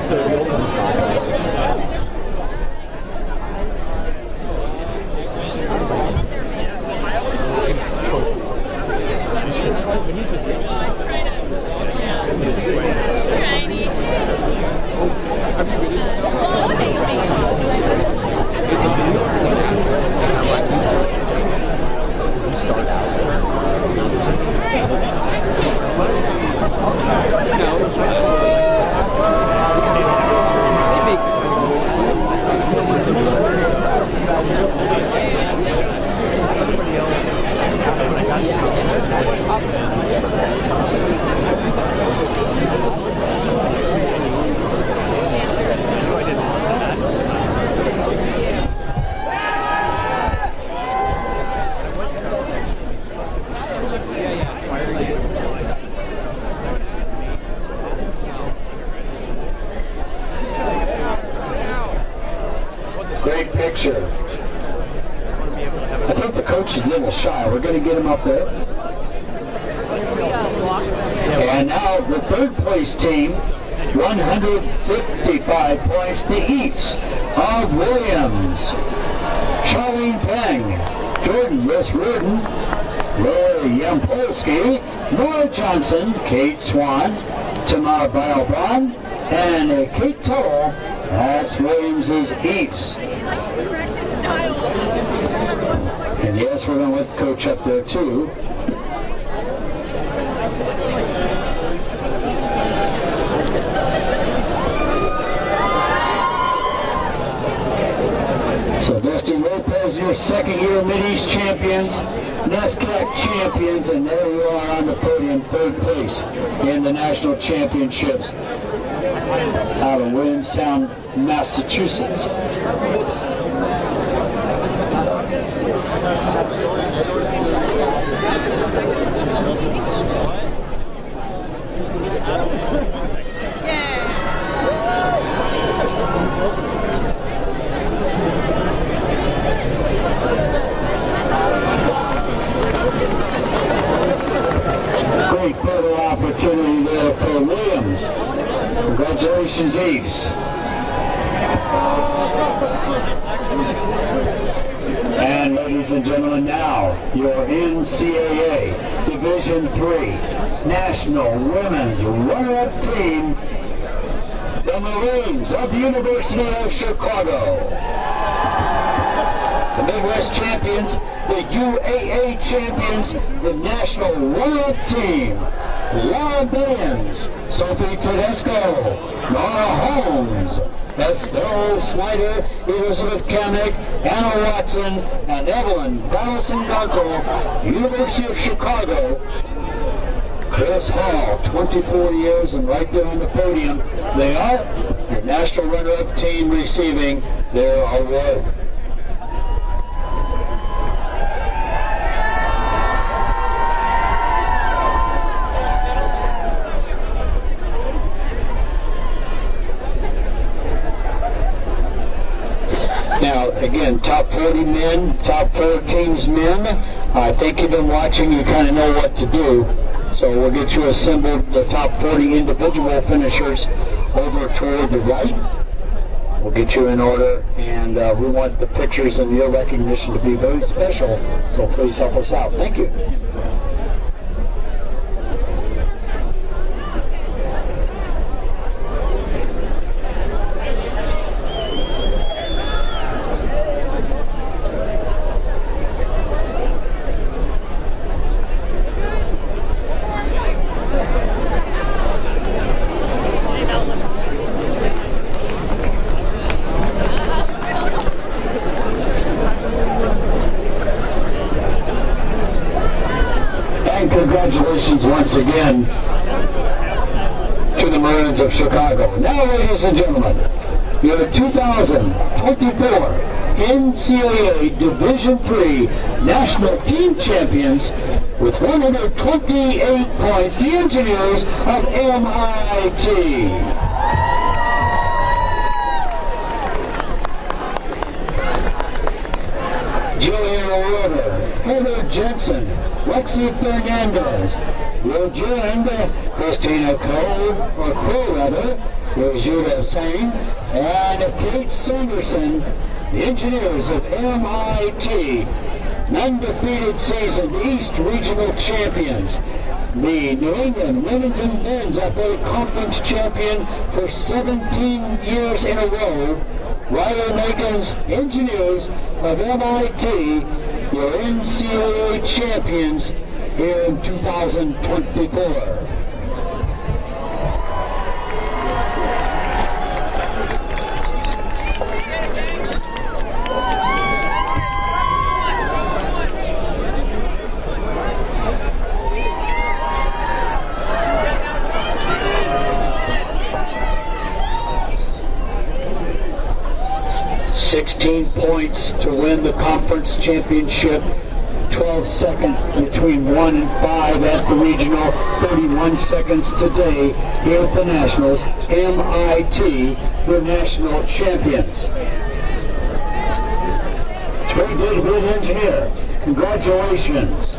Great picture. I think the coach is a little shy. We're going to get him up there. And now the 3rd place team, 155 points, the Heats of Williams. Charlene Peng, Jordan Riss Rudin, Roy Yampolsky, Nora Johnson, Kate Swan, Tamar Bilebron, and Kate Tuttle. That's Williams' Eves. And yes, we're going to let Coach up there too. So Dusty Lopez, your second year Mid-East champions, NESCAC champions, and there you are on the podium, third place in the national championships out of Williamstown, Massachusetts. Great photo opportunity there for Williams. Congratulations, Eves. And ladies and gentlemen, now your NCAA Division III National Women's Runner-Up Team, the Maroons of the University of Chicago. The Midwest champions, the UAA champions, the National Runner-Up Team, Laura Billings, Sophie Tedesco, Nora Holmes, Estelle Snyder, Elizabeth Kamek, Anna Watson, and Evelyn Ballison-Gunkel, University of Chicago. Chris Hall, 24 years, and right there on the podium, they are your National Runner-Up Team receiving their award. Now, again, top 40 men, top 4 teams men. I think you've been watching, you kind of know what to do. So we'll get you assembled, the top 40 individual finishers over toward the right. We'll get you in order, and we want the pictures and your recognition to be very special, so please help us out. Thank you. Congratulations once again to the Maroons of Chicago. Now, ladies and gentlemen, your 2024 NCAA Division III National Team Champions with 128 points, the Engineers of MIT. Juliana River, Heather Jensen, Lexi Fernandez, Roger Christina Cole, or Crow rather, Rosita Singh, and Kate Sanderson, the Engineers of MIT, undefeated season East Regional Champions, the New England Women's and Men's Athletic Conference Champion for 17 years in a row, Ryder Megan's Engineers of MIT, your NCAA champions here in 2024. $16 points to win the conference championship, 12 seconds between 1 and 5 at the regional, 31 seconds today here at the Nationals. MIT, the national champions. It's very good to be an engineer. Congratulations.